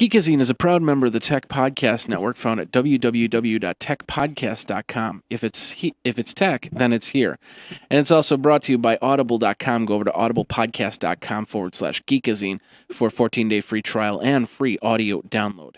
Geekazine is a proud member of the Tech Podcast Network, found at www.techpodcast.com. If it's tech, then it's here. And it's also brought to you by audible.com. Go over to audiblepodcast.com/Geekazine for a 14-day free trial and free audio download.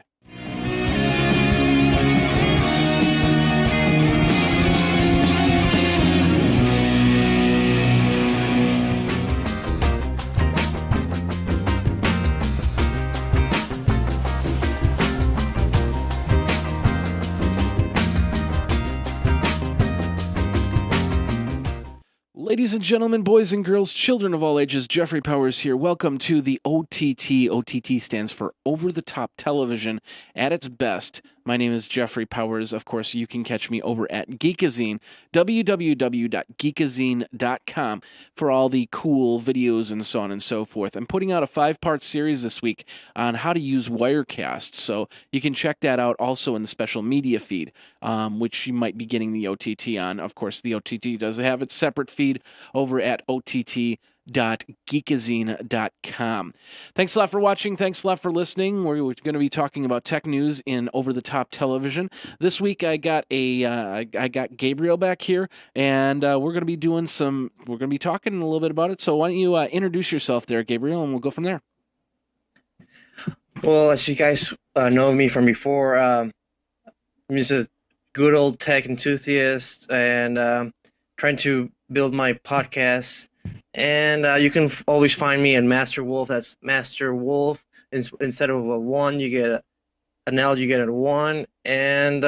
Ladies and gentlemen, boys and girls, children of all ages, Jeffrey Powers here. Welcome to the OTT. OTT stands for over-the-top television at its best. My name is Jeffrey Powers. Of course, you can catch me over at Geekazine, www.geekazine.com, for all the cool videos and so on and so forth. I'm putting out a 5-part series this week on how to use Wirecast, so you can check that out also in the special media feed, which you might be getting the OTT on. Of course, the OTT does have its separate feed over at ott.geekazine.com. Thanks a lot for watching. Thanks a lot for listening. We're going to be talking about tech news in over-the-top television. This week I got Gabriel back here, and we're going to be talking a little bit about it. So why don't you introduce yourself there, Gabriel, and we'll go from there. Well, as you guys know me from before, I'm just a good old tech enthusiast and trying to build my podcast. And you can always find me in Master Wolf. That's Master Wolf. Instead of a 1, you get an L, you get a 1. And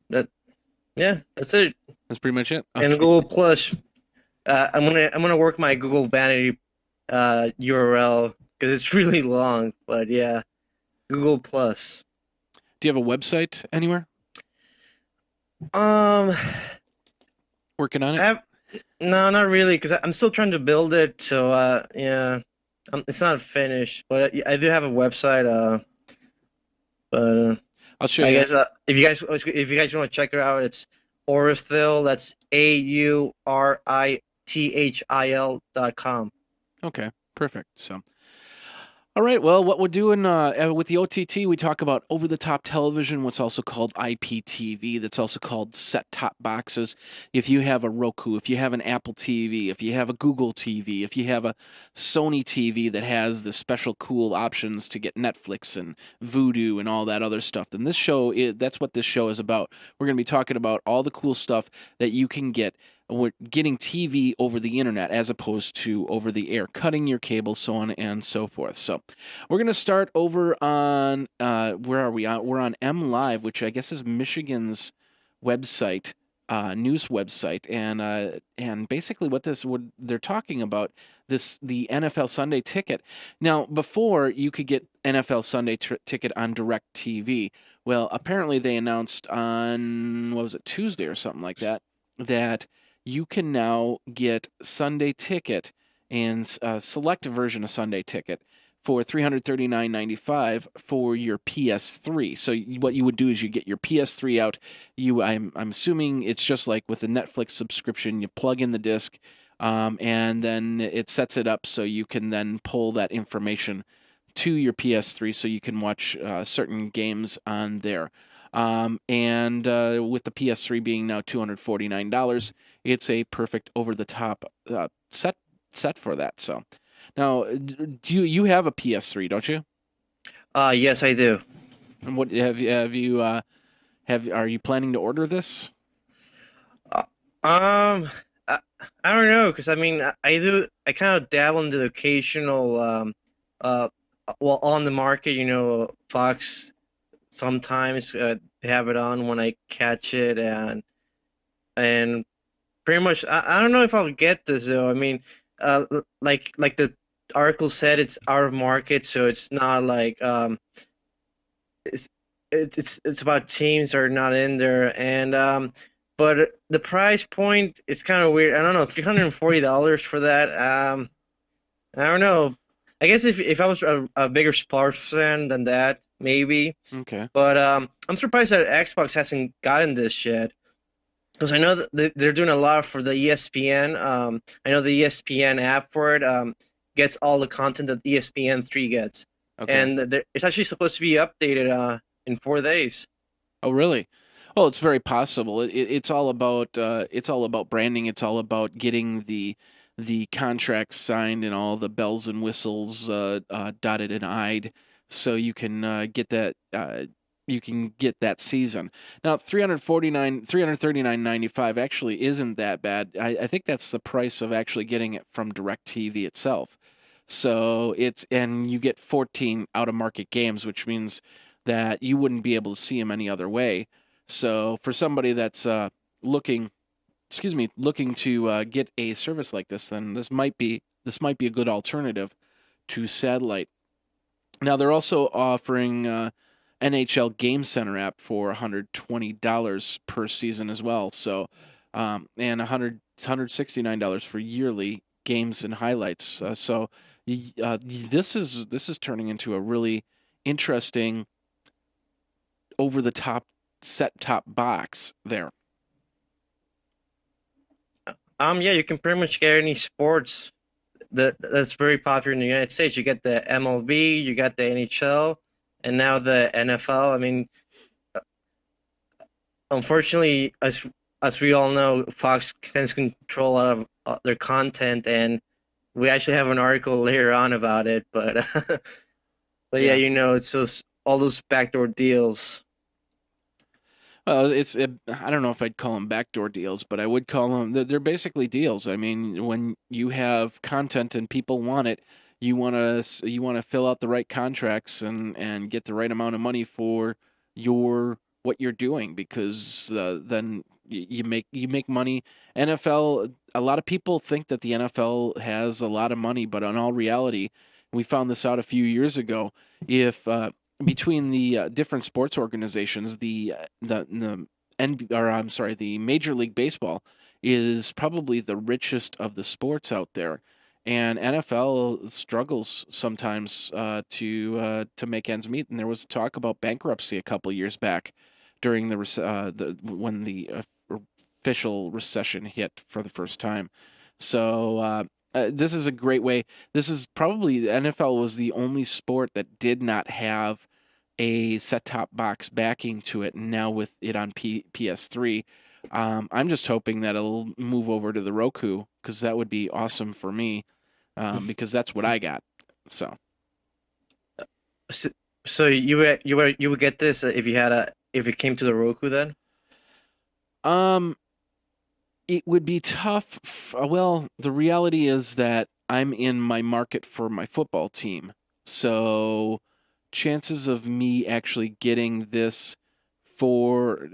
that's it. That's pretty much it. Okay. And Google Plus. I'm gonna work my Google Vanity URL because it's really long. But yeah, Google Plus. Do you have a website anywhere? Working on it? No, not really, because I'm still trying to build it. So yeah, it's not finished, but I do have a website. But I'll show you. I guess if you guys want to check it out, it's Aurithil. That's AURITHIL.com. Okay, perfect. So. All right, well, what we're doing with the OTT, we talk about over-the-top television, what's also called IPTV, that's also called set-top boxes. If you have a Roku, if you have an Apple TV, if you have a Google TV, if you have a Sony TV that has the special cool options to get Netflix and Vudu and all that other stuff, then that's what this show is about. We're going to be talking about all the cool stuff that you can get. We're getting TV over the internet as opposed to over the air, cutting your cable, so on and so forth. So we're going to start over on, where are we? We're on M Live, which I guess is Michigan's website, news website. And basically what they're talking about, the NFL Sunday Ticket. Now, before you could get NFL Sunday Ticket on DirecTV. Well, apparently they announced on, Tuesday or something like that, that you can now get Sunday Ticket and select a version of Sunday Ticket for $339.95 for your PS3. So what you would do is you get your PS3 out. I'm assuming it's just like with the Netflix subscription. You plug in the disc, and then it sets it up so you can then pull that information to your PS3 so you can watch certain games on there. And with the PS3 being now $249, it's a perfect over-the-top set for that. So now, do you have a PS3? Don't you? Yes, I do. And what are you planning to order this? I don't know, because I mean I kind of dabble into the occasional on the market, Fox. Sometimes they have it on when I catch it, and pretty much I don't know if I'll get this though. I mean, like the article said, it's out of market, so it's not like it's about teams that are not in there, and but the price point, it's kind of weird. I don't know, $340 for that. I don't know. I guess if I was a bigger sports fan than that, maybe. Okay. But I'm surprised that Xbox hasn't gotten this yet, because I know that they're doing a lot for the ESPN. I know the ESPN app for it gets all the content that ESPN3 gets, Okay. and it's actually supposed to be updated in 4 days. Oh, really? Well, it's very possible. It's all about branding. It's all about getting the contracts signed and all the bells and whistles dotted and I'd, so you can get that season. Now, 339.95 actually isn't that bad. I think that's the price of actually getting it from DirecTV itself. So and you get 14 out of market games, which means that you wouldn't be able to see them any other way. So for somebody that's looking, looking to get a service like this, then this might be a good alternative to satellite. Now they're also offering NHL Game Center app for $120 per season as well. So and $169 for yearly games and highlights. This is turning into a really interesting over the top set top box there. Yeah, you can pretty much get any sports that's very popular in the United States. You get the MLB, you got the NHL, and now the NFL. I mean, unfortunately, as we all know, Fox tends to control a lot of their content, and we actually have an article later on about it. But but yeah, Yeah. it's all those backdoor deals. Well, I don't know if I'd call them backdoor deals, but I would call them, they're basically deals. I mean, when you have content and people want it, you want to fill out the right contracts and get the right amount of money for what you're doing, because then you make money. NFL, a lot of people think that the NFL has a lot of money, but in all reality, we found this out a few years ago. If between the different sports organizations, the Major League Baseball is probably the richest of the sports out there, and NFL struggles sometimes to make ends meet. And there was talk about bankruptcy a couple years back during when the official recession hit for the first time. So this is a great way. This is probably the NFL was the only sport that did not have a set-top box backing to it. And now with it on PS3, I'm just hoping that it'll move over to the Roku, because that would be awesome for me, because that's what I got. So, So, so you would get this if it came to the Roku then? um, it would be tough. Well, the reality is that I'm in my market for my football team. So chances of me actually getting this for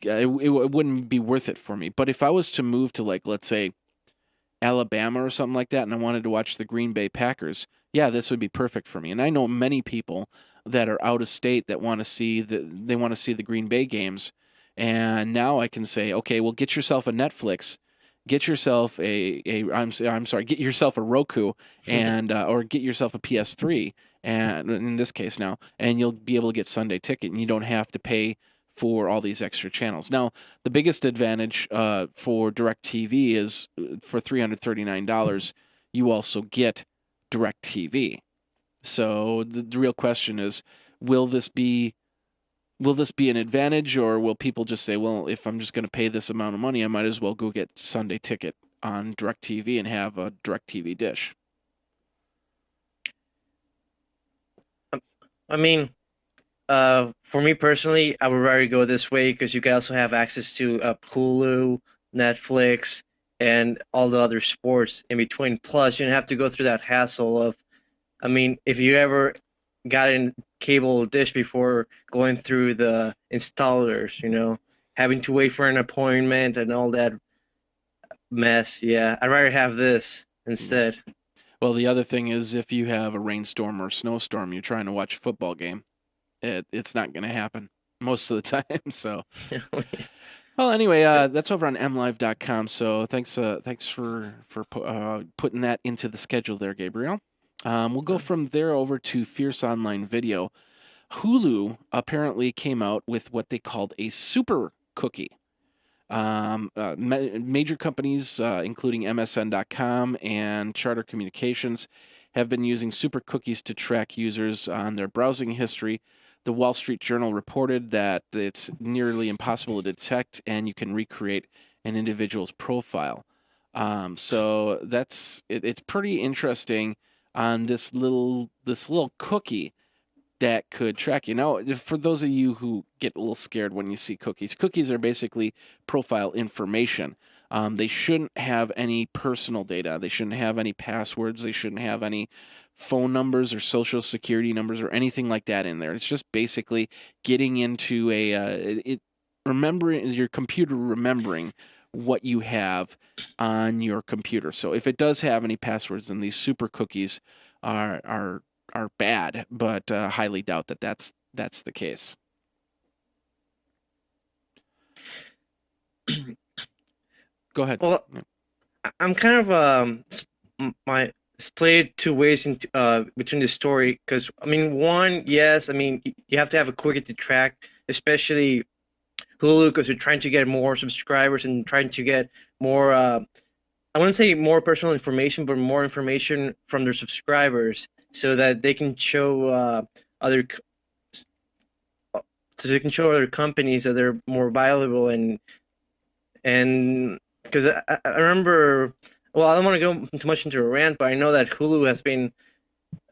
it wouldn't be worth it for me. But if I was to move to, like, let's say Alabama or something like that, and I wanted to watch the Green Bay Packers, yeah, this would be perfect for me. And I know many people that are out of state that want to see the Green Bay games. And now I can say, okay, well, get yourself a Netflix, get yourself I'm sorry, get yourself a Roku, and or get yourself a PS3, and in this case now, and you'll be able to get Sunday Ticket, and you don't have to pay for all these extra channels. Now, the biggest advantage for DirecTV is for $339, you also get DirecTV. So the real question is, will this be will this be an advantage, or will people just say, well, if I'm just going to pay this amount of money, I might as well go get Sunday Ticket on DirecTV and have a DirecTV dish? I mean, for me personally, I would rather go this way because you can also have access to Hulu, Netflix, and all the other sports in between. Plus, you don't have to go through that hassle of, I mean, if you ever got in cable dish before going through the installers, having to wait for an appointment and all that mess. Yeah, I'd rather have this Yeah. instead. Well, the other thing is, if you have a rainstorm or snowstorm, you're trying to watch a football game, it's not going to happen most of the time. So, well, anyway, that's over on mlive.com. So thanks for putting that into the schedule there, Gabriel. We'll go from there over to Fierce Online Video. Hulu apparently came out with what they called a super cookie. Major companies, including MSN.com and Charter Communications, have been using super cookies to track users on their browsing history. The Wall Street Journal reported that it's nearly impossible to detect, and you can recreate an individual's profile. So it's pretty interesting on this little cookie that could track you. Now, for those of you who get a little scared when you see cookies, cookies are basically profile information. They shouldn't have any personal data. They shouldn't have any passwords. They shouldn't have any phone numbers or social security numbers or anything like that in there. It's just basically getting into remembering your computer, remembering what you have on your computer. So if it does have any passwords, then these super cookies are bad, but highly doubt that that's the case. Go ahead. Well, I'm kind of my split two ways into between the story because I mean one, yes, I mean you have to have a quickie to track, especially Hulu because they're trying to get more subscribers and trying to get more I wouldn't say more personal information, but more information from their subscribers so that they can show other so they can show other companies that they're more valuable and because I remember, well, I don't want to go too much into a rant, but I know that Hulu has been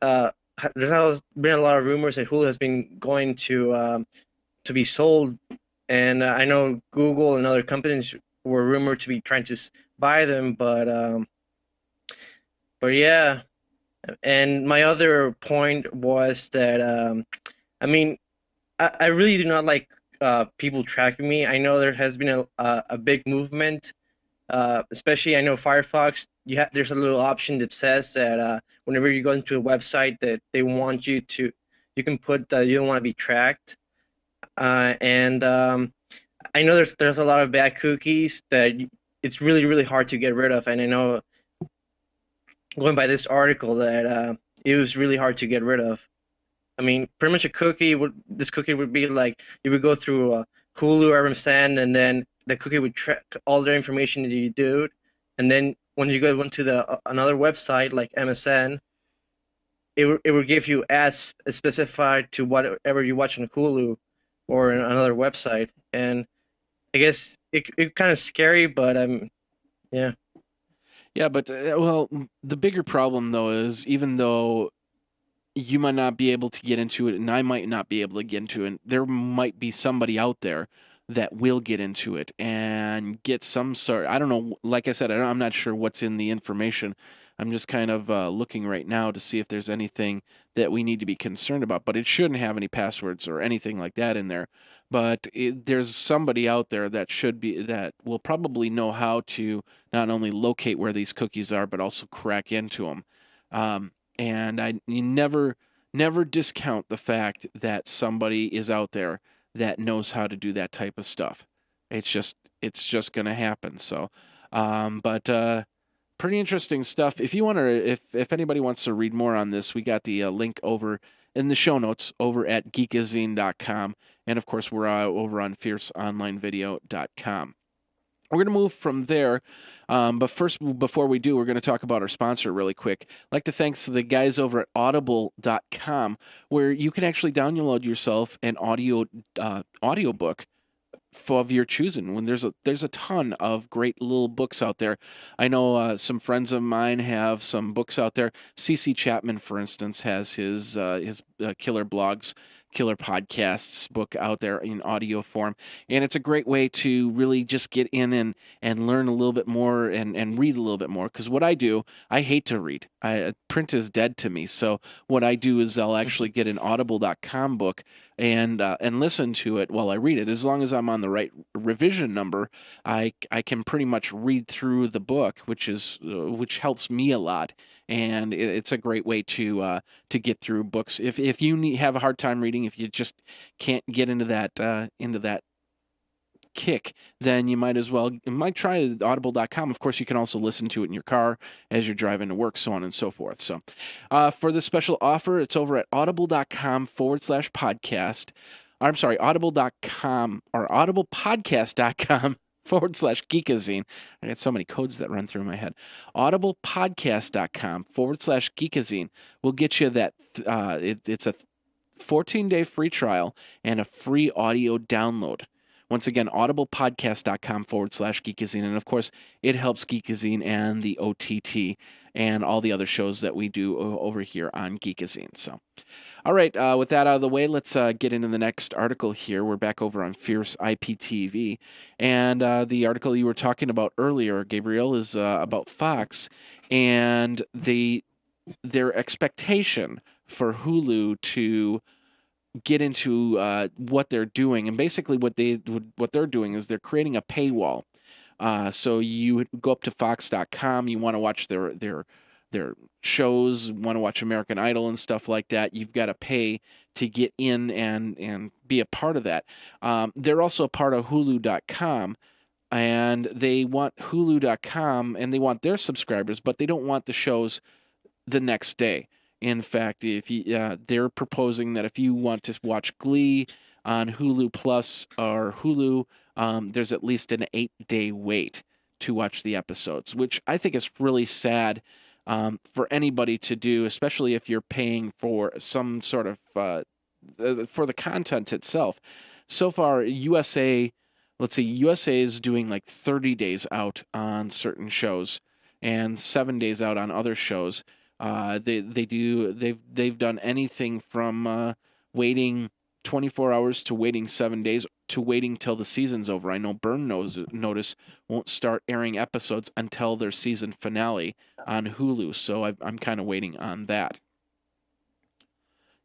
there's been a lot of rumors that Hulu has been going to be sold, and I know Google and other companies were rumored to be trying to buy them, but yeah. And my other point was that I mean I really do not like people tracking me. I know there has been a big movement, especially I know Firefox. There's a little option that says that whenever you go into a website that they want you to, you can put that you don't want to be tracked. And I know there's a lot of bad cookies that it's really hard to get rid of. And I know going by this article that it was really hard to get rid of. I mean, pretty much this cookie would be like you would go through Hulu or MSN, and then the cookie would track all the information that you do, and then when you go into the another website like MSN, it would give you ads specified to whatever you watch on Hulu or in another website, and I guess it kind of scary, but yeah. Yeah, but well, the bigger problem though is even though you might not be able to get into it, and I might not be able to get into it, and there might be somebody out there that will get into it and get some sort. I don't know. Like I said, I'm not sure what's in the information. I'm just kind of looking right now to see if there's anything that we need to be concerned about. But it shouldn't have any passwords or anything like that in there. But there's somebody out there that will probably know how to not only locate where these cookies are, but also crack into them. And you never discount the fact that somebody is out there that knows how to do that type of stuff. It's just gonna happen. So, but pretty interesting stuff. If anybody wants to read more on this, we got the link over in the show notes over at geekazine.com, and of course we're over on fierceonlinevideo.com. We're going to move from there, but first, before we do, we're going to talk about our sponsor really quick. I'd like to thank the guys over at audible.com, where you can actually download yourself an audiobook of your choosing. When there's a ton of great little books out there. I know some friends of mine have some books out there. C.C. Chapman, for instance, has his Killer Blogs, Killer Podcasts book out there in audio form, and it's a great way to really just get in and learn a little bit more and read a little bit more. Because what I do, I hate to read. Print is dead to me. So what I do is I'll actually get an audible.com book and listen to it while I read it. As long as I'm on the right revision number, I can pretty much read through the book, which helps me a lot, and it's a great way to get through books. If you have a hard time reading, if you just can't get into that kick, then you might try audible.com. Of course, you can also listen to it in your car as you're driving to work, so on and so forth. So for this special offer, it's over at audible.com/podcast. I'm sorry, audible.com or audiblepodcast.com Geekazine. I got so many codes that run through my head. audiblepodcast.com/Geekazine will get you that. It's a 14-day free trial and a free audio download. Once again, audiblepodcast.com/Geekazine. And of course, it helps Geekazine and the OTT and all the other shows that we do over here on Geekazine. So, all right, with that out of the way, let's get into the next article here. We're back over on Fierce IPTV. And the article you were talking about earlier, Gabriel, is about Fox and their expectation for Hulu to get into what they're doing, and basically what they're doing is they're creating a paywall. So you go up to Fox.com, you want to watch their shows, want to watch American Idol and stuff like that. You've got to pay to get in and be a part of that. They're also a part of Hulu.com. And they want Hulu.com and they want their subscribers, but they don't want the shows the next day. In fact, if you, they're proposing that if you want to watch Glee on Hulu Plus or Hulu, there's at least an 8-day wait to watch the episodes, which I think is really sad for anybody to do, especially if you're paying for some sort of for the content itself. So far, USA is doing like 30 days out on certain shows and 7 days out on other shows. They've done anything from waiting 24 hours to waiting 7 days to waiting till the season's over. I know Burn Notice won't start airing episodes until their season finale on Hulu, so I'm kind of waiting on that.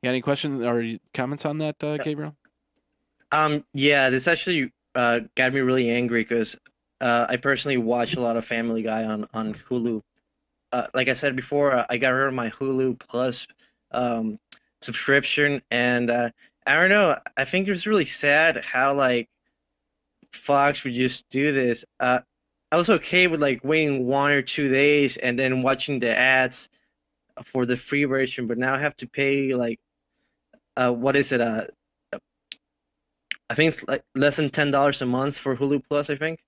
You got any questions or comments on that, Gabriel? Yeah, this actually got me really angry because I personally watch a lot of Family Guy on Hulu. Like I said before, I got rid of my Hulu Plus subscription, and I don't know. I think it was really sad how like Fox would just do this. I was okay with like waiting 1 or 2 days and then watching the ads for the free version, but now I have to pay like what is it? I think it's like less than $10 a month for Hulu Plus, I think.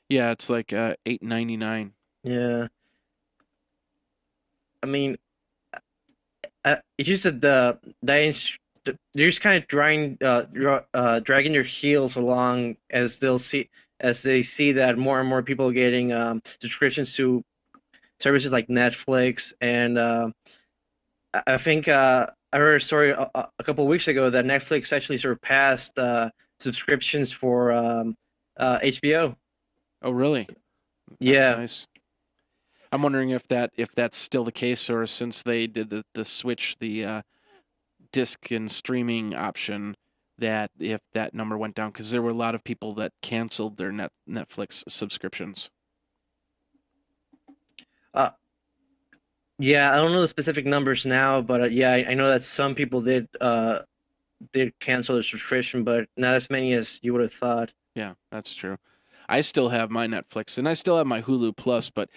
Yeah, it's like $8.99. Yeah. I mean, it's just that you're just kind of dragging your heels along as they see that more and more people are getting subscriptions to services like Netflix, and I think I heard a story a couple of weeks ago that Netflix actually surpassed subscriptions for HBO. Oh, really? That's Yeah. nice. I'm wondering if that's still the case, or since they did the switch, the disc and streaming option, that if that number went down, because there were a lot of people that canceled their Netflix subscriptions. Uh, yeah, I don't know the specific numbers now, but yeah, I know that some people did cancel their subscription, but not as many as you would have thought. Yeah, that's true. I still have my Netflix and I still have my Hulu Plus, but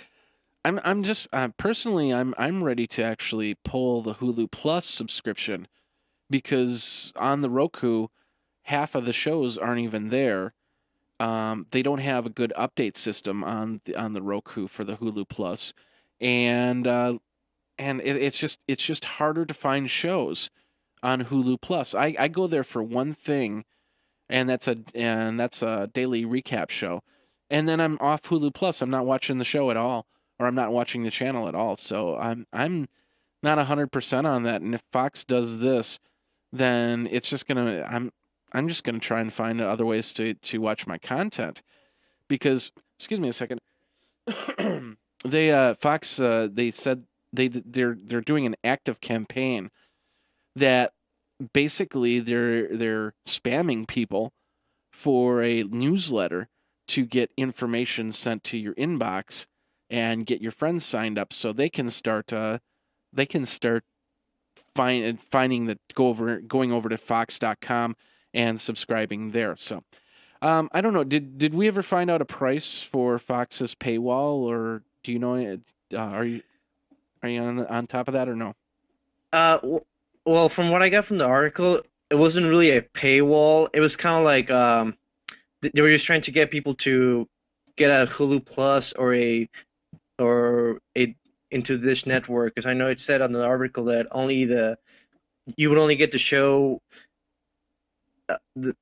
I'm just personally I'm ready to actually pull the Hulu Plus subscription because on the Roku, half of the shows aren't even there. They don't have a good update system on the Roku for the Hulu Plus, and it's just harder to find shows on Hulu Plus. I go there for one thing, and that's a daily recap show, and then I'm off Hulu Plus. I'm not watching the show at all, or I'm not watching the channel at all. So I'm not 100% on that. And if Fox does this, then it's just gonna I'm just gonna try and find other ways to watch my content because excuse me a second. They Fox they said they're doing an active campaign that basically they're spamming people for a newsletter to get information sent to your inbox and get your friends signed up so they can start finding that going over to fox.com and subscribing there. So I don't know. Did we ever find out a price for Fox's paywall, or do you know? Are you on top of that or no? Well, from what I got from the article, it wasn't really a paywall. It was kind of like they were just trying to get people to get a Hulu Plus or a into Dish Network, because I know it said on the article that only the you would only get to show the.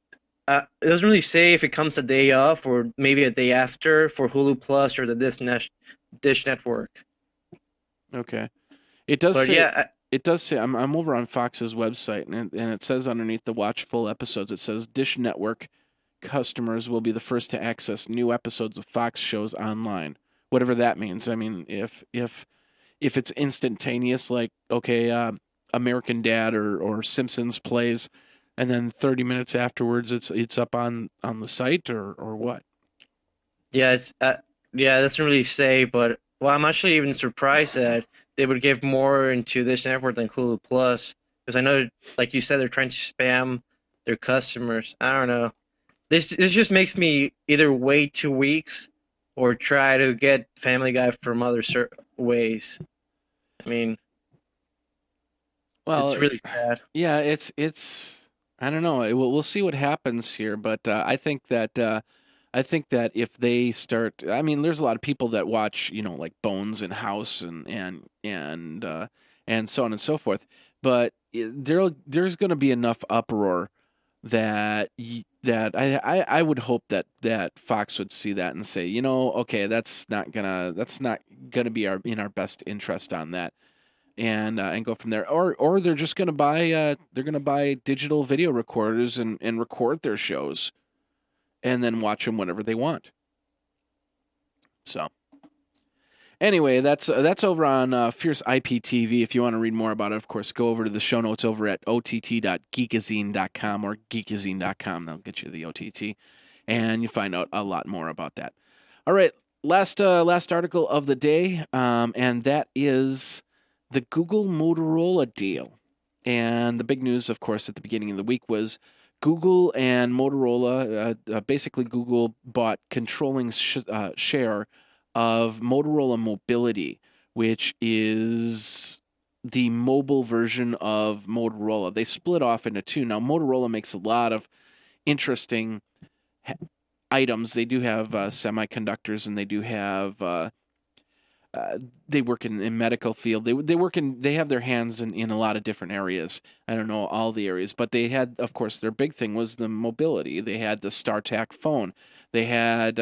It doesn't really say if it comes a day off or maybe a day after for Hulu Plus or the Dish Network. Okay. It does But say yeah, it does say I'm over on Fox's website and it says underneath the watch full episodes it says Dish Network customers will be the first to access new episodes of Fox shows online. Whatever that means. I mean, if it's instantaneous, like okay, American Dad or Simpsons plays, and then 30 minutes afterwards it's up on the site or what? yeah, it's yeah, it doesn't really say, but well, I'm actually even surprised that they would give more into this network than Hulu Plus, because I know, like you said, they're trying to spam their customers. I don't know. This just makes me either wait 2 weeks or try to get Family Guy from other ways. I mean, it's Well, really sad. yeah, it's I don't know. We'll see what happens here, but I think that if they start, I mean, there's a lot of people that watch, like Bones and House and so on and so forth. But there's going to be enough uproar that I would hope that Fox would see that and say, okay, that's not gonna be in our best interest on that, and go from there. Or they're just gonna buy digital video recorders and record their shows and then watch them whenever they want. So anyway, that's over on Fierce IPTV. If you want to read more about it, of course, go over to the show notes over at ott.geekazine.com or geekazine.com. That'll get you the OTT, and you find out a lot more about that. All right, last article of the day, and that is the Google Motorola deal. And the big news, of course, at the beginning of the week was Google and Motorola. Basically, Google bought controlling share of Motorola Mobility, which is the mobile version of Motorola. They split off into two. Now, Motorola makes a lot of interesting items. They do have semiconductors, and they do have they work in medical field. They have their hands in a lot of different areas. I don't know all the areas, but they had, of course, their big thing was the mobility. They had the StarTAC phone. They had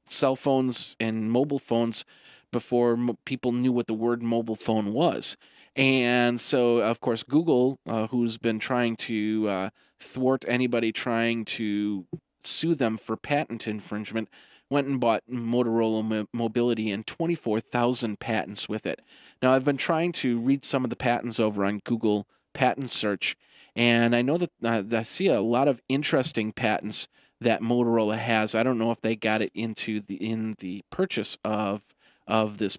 cell phones and mobile phones before people knew what the word mobile phone was. And so, of course, Google, who's been trying to thwart anybody trying to sue them for patent infringement, went and bought Motorola Mobility and 24,000 patents with it. Now, I've been trying to read some of the patents over on Google Patent Search, and I know that I see a lot of interesting patents that Motorola has. I don't know if they got it in the purchase of this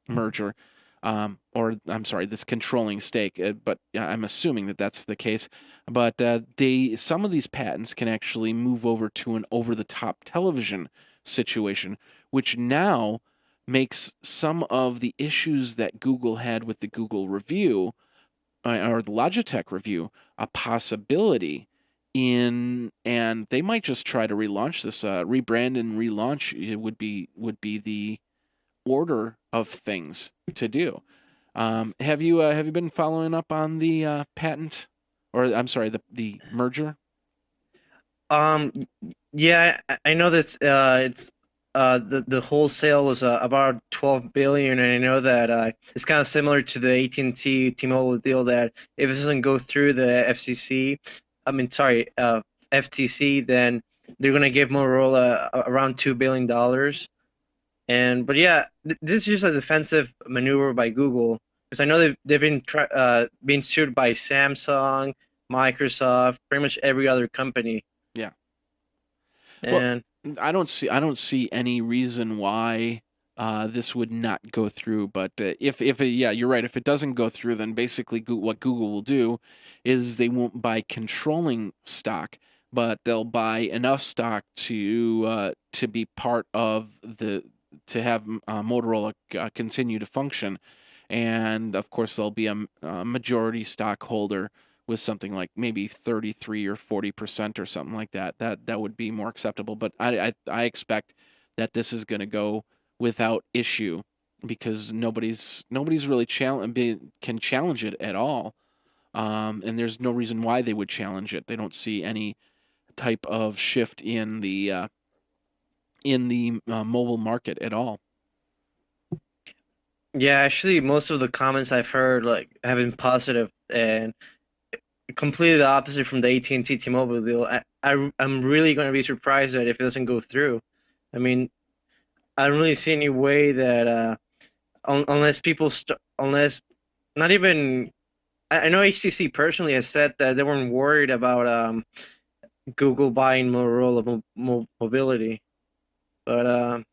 merger, or I'm sorry, this controlling stake. But I'm assuming that that's the case. But some of these patents can actually move over to an over-the-top television situation, which now makes some of the issues that Google had with the Google review or the Logitech review a possibility and they might just try to relaunch this, rebrand and relaunch. It would be the order of things to do. Have you been following up on the patent, or I'm sorry, the merger? Um, yeah, I know that it's the wholesale was about 12 billion, and I know that it's kind of similar to the AT&T T-Mobile deal that if it doesn't go through the FCC, I mean, sorry, FTC, then they're gonna give Motorola around $2 billion. And but yeah, this is just a defensive maneuver by Google, because I know they've been being sued by Samsung, Microsoft, pretty much every other company. Yeah. Well, And I don't see any reason why this would not go through. But yeah, you're right. If it doesn't go through, then basically what Google will do is they won't buy controlling stock, but they'll buy enough stock to be part of to have Motorola continue to function, and of course there'll be a majority stockholder with something like maybe 33 or 40% or something like that. That would be more acceptable. But I expect that this is going to go without issue because nobody's really can challenge it at all. And there's no reason why they would challenge it. They don't see any type of shift in the mobile market at all. Yeah, actually, most of the comments I've heard like have been positive and completely the opposite from the AT&T T-Mobile deal. I'm really going to be surprised that if it doesn't go through. I mean, I don't really see any way that unless unless not even I know HTC personally has said that they weren't worried about Google buying Motorola mobility, but I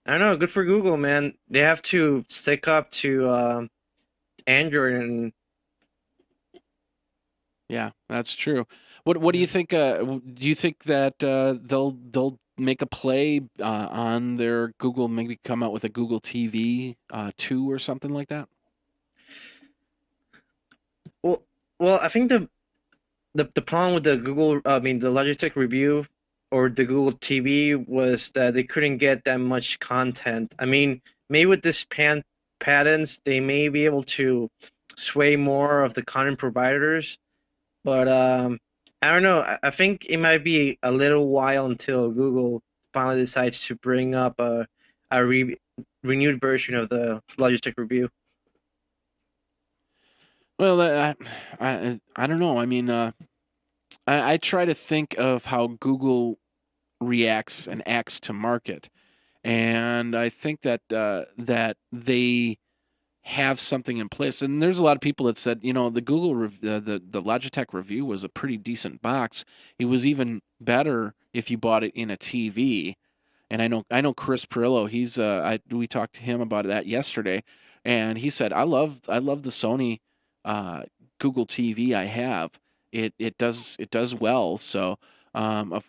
don't know. Good for Google, man. They have to stick up to Android and Yeah, that's true. What do you think? Do you think that they'll make a play on their Google? Maybe come out with a Google TV 2 or something like that? well, I think the problem with the Google, I mean, the Logitech review or the Google TV was that they couldn't get that much content. I mean, maybe with this patents, they may be able to sway more of the content providers, but I don't know. I think it might be a little while until Google finally decides to bring up a renewed version of the Logitech review. Well, I don't know. I mean, I try to think of how Google reacts and acts to market, and I think that they have something in place. And there's a lot of people that said, the the Logitech review was a pretty decent box. It was even better if you bought it in a TV. And I know Chris Perillo. We talked to him about that yesterday, and he said I love the Sony uh, Google TV I have. It does well. So you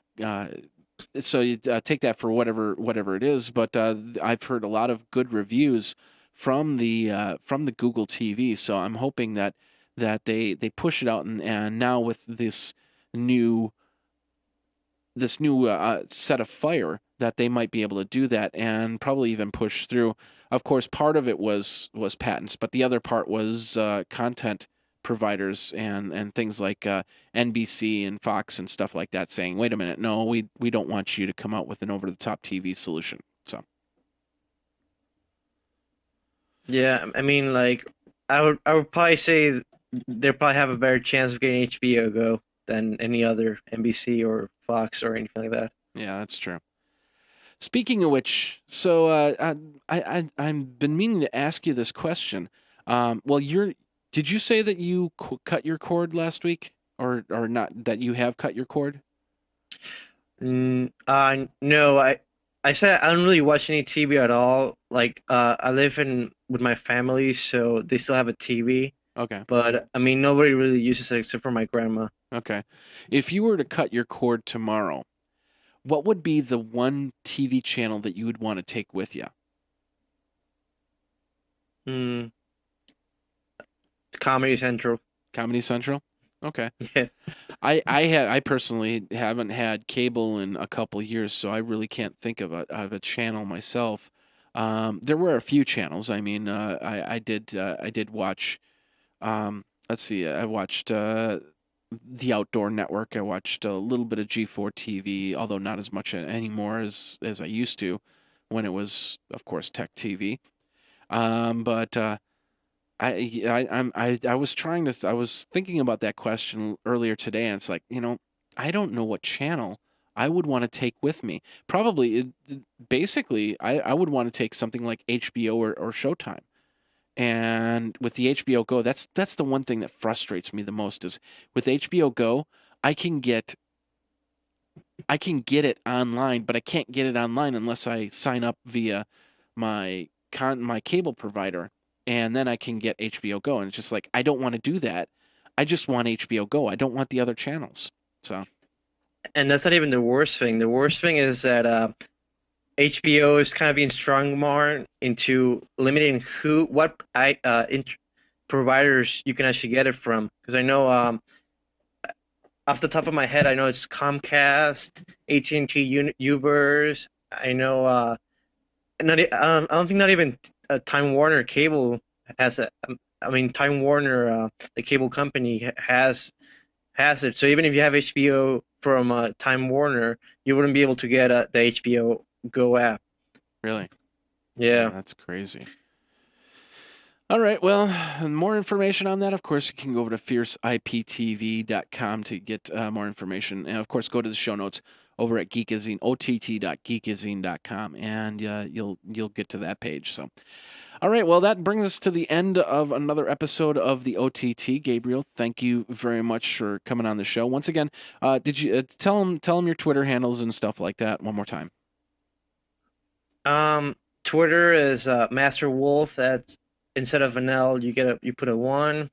take that for whatever it is. But I've heard a lot of good reviews from the Google TV. So I'm hoping that they push it out, and now with new this new set of fire that they might be able to do that and probably even push through. Of course, part of it was patents, but the other part was content providers and things like NBC and Fox and stuff like that saying, "Wait a minute, no, we don't want you to come out with an over-the-top TV solution." So Yeah, I mean, like, I would probably say they probably have a better chance of getting HBO Go than any other NBC or Fox or anything like that. yeah, that's true. Speaking of which, so I've been meaning to ask you this question. Well, did you say that you cut your cord last week, or not that you have cut your cord? No, I said I don't really watch any TV at all. Like, I live in with my family, so they still have a TV, Okay, but I mean, nobody really uses it except for my grandma. okay. If you were to cut your cord tomorrow, what would be the one TV channel that you would want to take with you? Mm, Comedy Central. Comedy Central? Okay. Yeah. I personally haven't had cable in a couple years, so I really can't think of a channel myself. There were a few channels. I mean, I did watch. Let's see, I watched the Outdoor Network. I watched a little bit of G4 TV, although not as much anymore as I used to, when it was, of course, Tech TV. But I was thinking about that question earlier today, and it's like, I don't know what channel I would want to take with me. Probably, basically, I would want to take something like HBO or Showtime. And with the HBO Go, that's the one thing that frustrates me the most is with HBO Go, I can get I can get it online, but I can't get it online unless I sign up via my cable provider, and then I can get HBO Go. And it's just like I don't want to do that. I just want HBO Go. I don't want the other channels. So And that's not even the worst thing. The worst thing is that HBO is kind of being strong more into limiting what providers you can actually get it from. Because I know off the top of my head, I know it's Comcast, AT&T, Ubers. I know I don't think not even Time Warner Cable has a. I mean, Time Warner, the cable company, has it. So even if you have HBO from Time Warner, you wouldn't be able to get the HBO Go app. Really? Yeah, Yeah. that's crazy. All right. Well, more information on that, of course, you can go over to fierceiptv.com to get more information. And, of course, go to the show notes over at Geekazine, ott.geekazine.com, and you'll get to that page. So, all right. Well, that brings us to the end of another episode of the OTT. Gabriel, thank you very much for coming on the show. Once again, did you tell them your Twitter handles and stuff like that one more time? Twitter is Master Wolf. That's instead of an L, you put a one,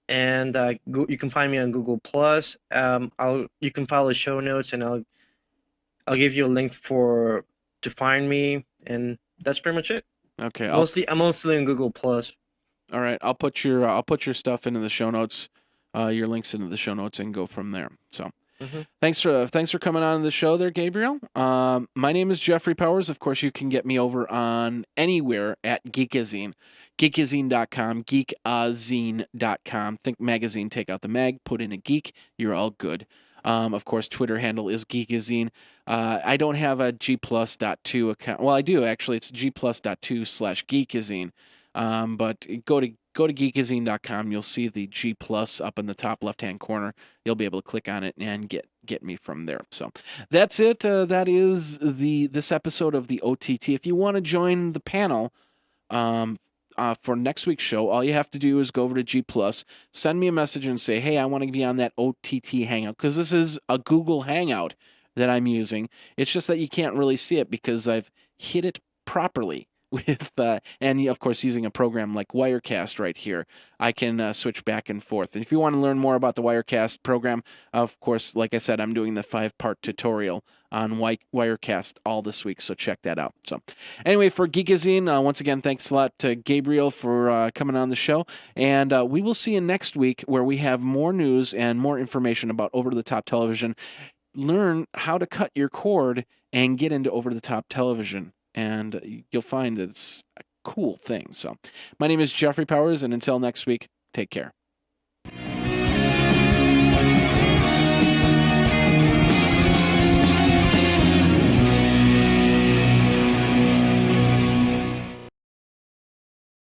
and you can find me on Google Plus. You can follow the show notes, and I'll give you a link to find me, and that's pretty much it. Okay. I'm mostly in Google Plus. All right. I'll put your stuff into the show notes, your links into the show notes, and go from there. So. Mm-hmm. Thanks for coming on the show there, Gabriel. My name is Jeffrey Powers. Of course, you can get me over on anywhere at Geekazine. Geekazine.com, geekazine.com. Think magazine, take out the mag, put in a geek. You're all good. Of course, Twitter handle is Geekazine. I don't have a G+.2 account. Well, I do, actually. It's G+.2/Geekazine. But go to geekazine.com. You'll see the G plus up in the top left-hand corner. You'll be able to click on it and get me from there. So that's it. That is this episode of the OTT. If you want to join the panel for next week's show, all you have to do is go over to G plus, send me a message and say, hey, I want to be on that OTT hangout, because this is a Google Hangout that I'm using. It's just that you can't really see it because I've hit it properly. With and of course using a program like Wirecast right here, I can switch back and forth. And if you want to learn more about the Wirecast program, of course, like I said, I'm doing the 5-part tutorial on Wirecast all this week, so check that out. So anyway, for Geekazine, once again, thanks a lot to Gabriel for coming on the show, and we will see you next week where we have more news and more information about over-the-top television. Learn how to cut your cord and get into over-the-top television. And you'll find that it's a cool thing. So my name is Jeffrey Powers, and until next week, take care.